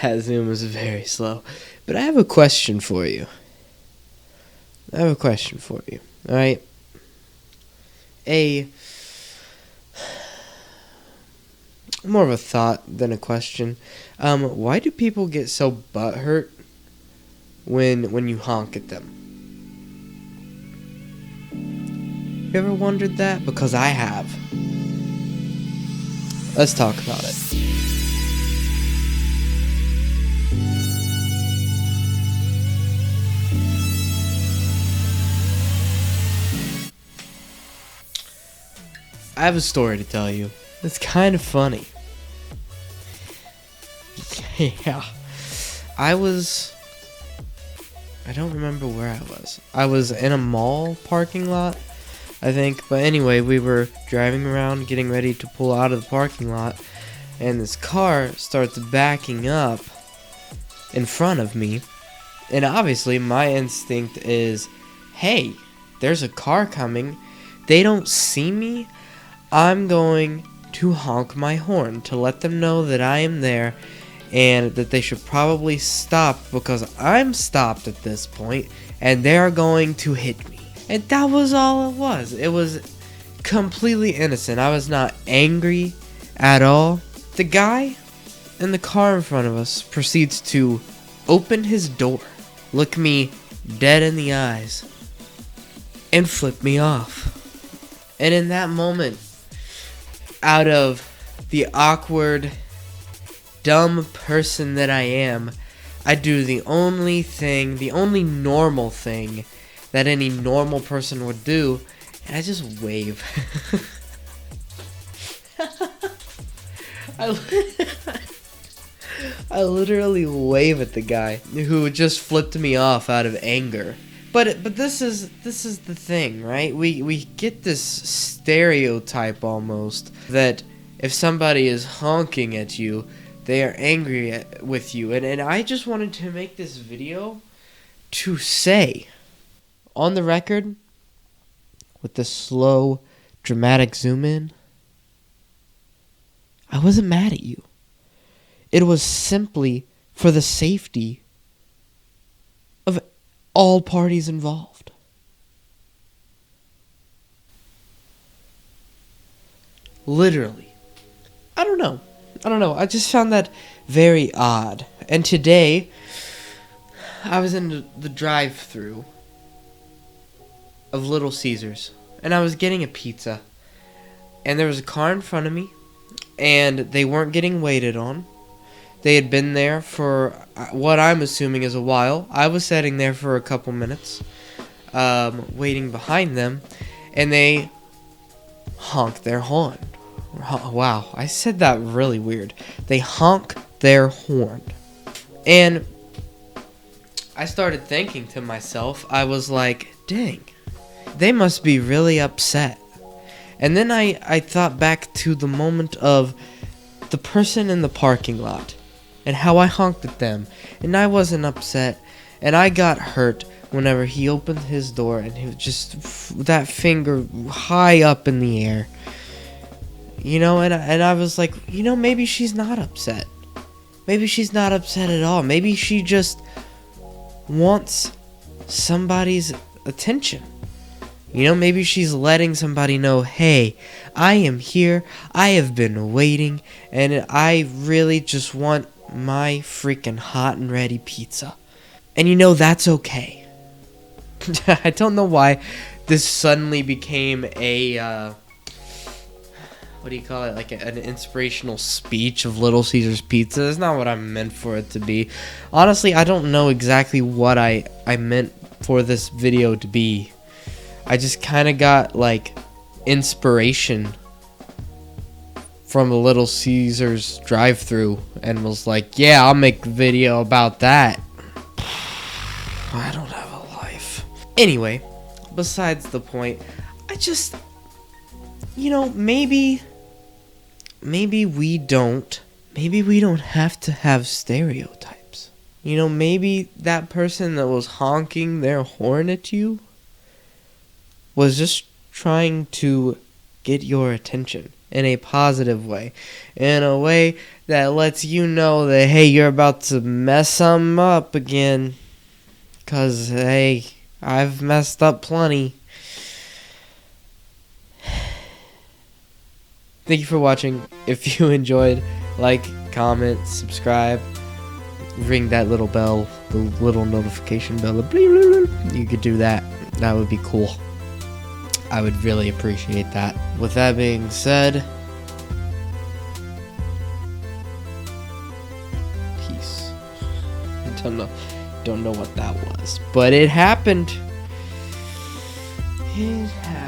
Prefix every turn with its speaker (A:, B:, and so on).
A: That zoom was very slow. But I have a question for you. Alright? More of a thought than a question. Why do people get so butthurt when you honk at them? You ever wondered that? Because I have. Let's talk about it. I have a story to tell you. It's kind of funny. Yeah. I don't remember where I was. I was in a mall parking lot, I think. But anyway, we were driving around getting ready to pull out of the parking lot. And this car starts backing up in front of me. And obviously my instinct is, hey, there's a car coming. They don't see me. I'm going to honk my horn to let them know that I am there and that they should probably stop because I'm stopped at this point and they're going to hit me. And that was all it was. It was completely innocent. I was not angry at all. The guy in the car in front of us proceeds to open his door, look me dead in the eyes, and flip me off. And in that moment, out of the awkward, dumb person that I am, I do the only normal thing that any normal person would do, and I just wave. I literally wave at the guy who just flipped me off out of anger. But this is the thing, right? We get this stereotype almost that if somebody is honking at you, they are angry with you. And I just wanted to make this video to say, on the record, with the slow, dramatic zoom in, I wasn't mad at you. It was simply for the safety of all parties involved. Literally. I don't know. I just found that very odd. And today, I was in the drive-thru of Little Caesars, and I was getting a pizza. And there was a car in front of me, and they weren't getting waited on. They had been there for what I'm assuming is a while. I was sitting there for a couple minutes, waiting behind them, and they honked their horn. Wow, I said that really weird. They honk their horn. And I started thinking to myself, I was like, dang, they must be really upset. And then I thought back to the moment of the person in the parking lot and how I honked at them, and I wasn't upset, and I got hurt whenever he opened his door and he was just that finger high up in the air, and I was like, maybe she's not upset. Maybe she's not upset at all. Maybe she just wants somebody's attention. Maybe she's letting somebody know, hey, I am here, I have been waiting, and I really just want my freaking hot and ready pizza. And that's okay. I don't know why this suddenly became a, what do you call it, like an inspirational speech of Little Caesars Pizza. It's not what I meant for it to be. Honestly, I don't know exactly what I meant for this video to be. I just kind of got, inspiration from the Little Caesars drive-thru and was like, yeah, I'll make a video about that. I don't have a life. Anyway, besides the point, I just, maybe we don't have to have stereotypes. Maybe that person that was honking their horn at you was just trying to get your attention. in a positive way, in a way that lets you know that, hey, you're about to mess something up again, because, hey, I've messed up plenty. Thank you for watching. If you enjoyed, like, comment, subscribe, ring that little bell, the little notification bell. You could do that. That would be cool. I would really appreciate that. With that being said, peace. I don't know what that was, but it happened. It happened.